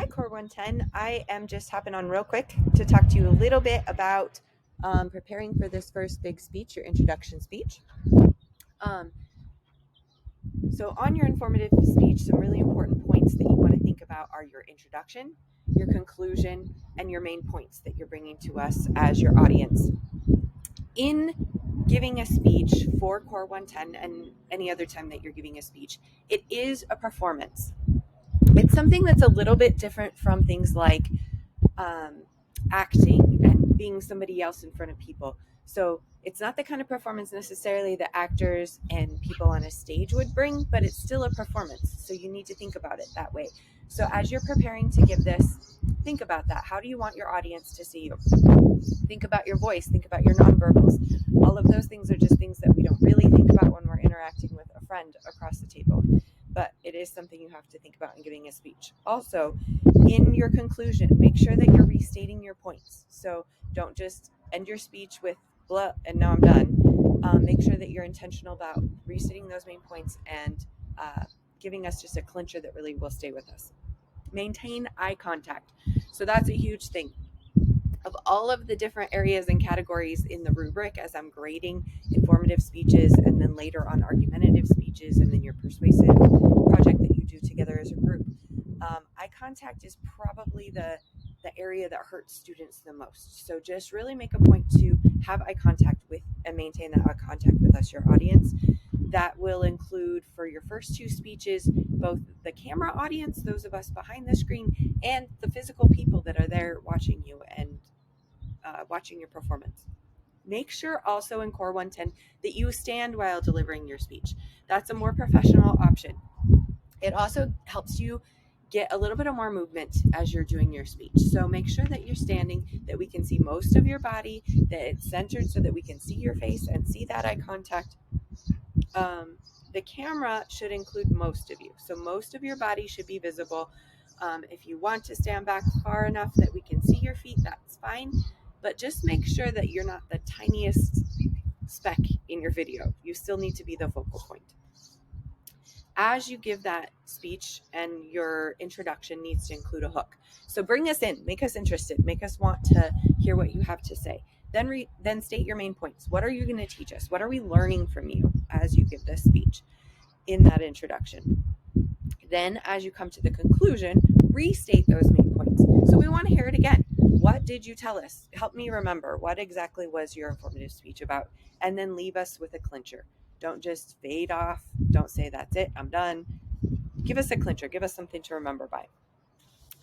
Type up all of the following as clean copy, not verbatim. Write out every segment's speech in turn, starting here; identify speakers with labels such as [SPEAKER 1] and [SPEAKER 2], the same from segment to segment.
[SPEAKER 1] Hi, Core 110. I am just hopping on real quick to talk to you a little bit about preparing for this first big speech, your introduction speech. Um, so, on your informative speech, some really important points that you want to think about are your introduction, your conclusion, and your main points that you're bringing to us as your audience. In giving a speech for Core 110 and any other time that you're giving a speech, it is a performance. It's something that's a little bit different from things like acting and being somebody else in front of people. So it's not the kind of performance necessarily that actors and people on a stage would bring, but it's still a performance. So you need to think about it that way. So as you're preparing to give this, think about that. How do you want your audience to see you? Think about your voice, think about your nonverbals. All of those things are just things that we don't really think about when we're interacting with a friend across the table. But it is something you have to think about in giving a speech. Also, in your conclusion, make sure that you're restating your points. So don't just end your speech with blah and now I'm done. Make sure that you're intentional about restating those main points and giving us just a clincher that really will stay with us. Maintain eye contact. So that's a huge thing. Of all of the different areas and categories in the rubric as I'm grading informative speeches and then later on argumentative speeches and then your persuasive project that you do together as a group, eye contact is probably the area that hurts students the most. So just really make a point to have eye contact with and maintain that eye contact with us, your audience. That will include for your first two speeches, both the camera audience, those of us behind the screen, and the physical people that are there watching you and watching your performance. Make sure also in Core 110 that you stand while delivering your speech. That's a more professional option. It also helps you get a little bit of more movement as you're doing your speech. So make sure that you're standing, that we can see most of your body, that it's centered so that we can see your face and see that eye contact. The camera should include most of you. So most of your body should be visible. If you want to stand back far enough that we can see your feet, that's fine. But just make sure that you're not the tiniest speck in your video. You still need to be the focal point. As you give that speech, and your introduction needs to include a hook. So bring us in, make us interested, make us want to hear what you have to say. Then state your main points. What are you going to teach us? What are we learning from you as you give this speech in that introduction? Then as you come to the conclusion, restate those main points. So we want to hear it again. What did you tell us? Help me remember. What exactly was your informative speech about? And then leave us with a clincher. Don't just fade off. Don't say, that's it, I'm done. Give us a clincher. Give us something to remember by.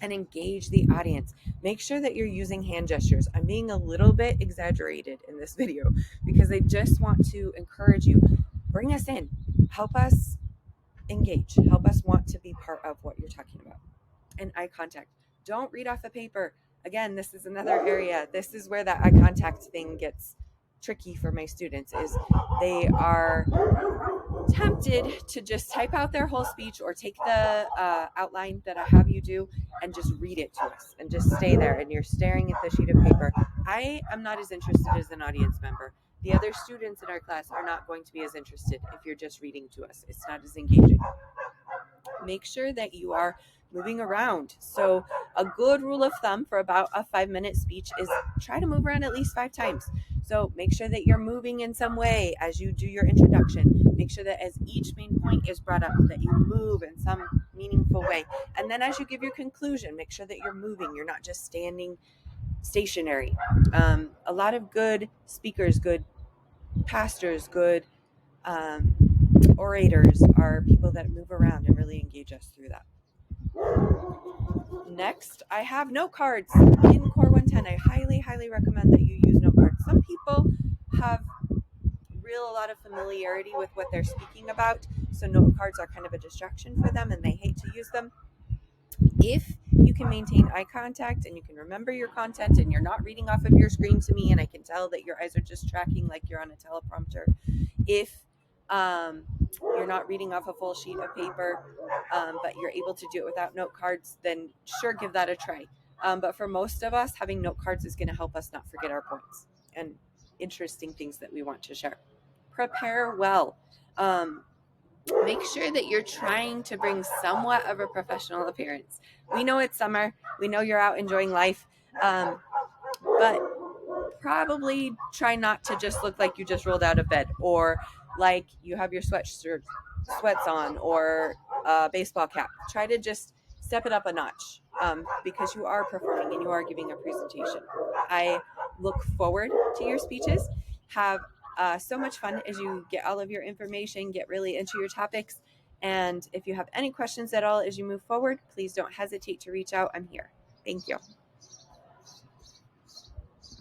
[SPEAKER 1] And engage the audience. Make sure that you're using hand gestures. I'm being a little bit exaggerated in this video because I just want to encourage you. Bring us in. Help us engage. Help us want to be part of what you're talking about. And eye contact. Don't read off a paper. Again, this is another area. This is where that eye contact thing gets tricky for my students, is they are tempted to just type out their whole speech or take the outline that I have you do and just read it to us and just stay there and you're staring at the sheet of paper. I am not as interested as an audience member. The other students in our class are not going to be as interested if you're just reading to us. It's not as engaging. Make sure that you are moving around. So a good rule of thumb for about a 5-minute speech is try to move around at least 5 times. So make sure that you're moving in some way as you do your introduction. Make sure that as each main point is brought up, that you move in some meaningful way. And then as you give your conclusion, make sure that you're moving. You're not just standing stationary. A lot of good speakers, good pastors, good orators are people that move around and really engage us through that. Next, I have note cards in Core 110. I highly recommend that you use note cards. Some people have a lot of familiarity with what they're speaking about, so note cards are kind of a distraction for them and they hate to use them. If you can maintain eye contact and you can remember your content and you're not reading off of your screen to me and I can tell that your eyes are just tracking like you're on a teleprompter, if you're not reading off a full sheet of paper, but you're able to do it without note cards, then sure, give that a try. But for most of us, having note cards is going to help us not forget our points and interesting things that we want to share. Prepare well. make sure that you're trying to bring somewhat of a professional appearance. We know it's summer. We know you're out enjoying life. But probably try not to just look like you just rolled out of bed, or like you have your sweats on, or a baseball cap. Try to just step it up a notch, because you are performing and you are giving a presentation. I look forward to your speeches. Have so much fun as you get all of your information, get really into your topics. And if you have any questions at all as you move forward, please don't hesitate to reach out. I'm here. Thank you.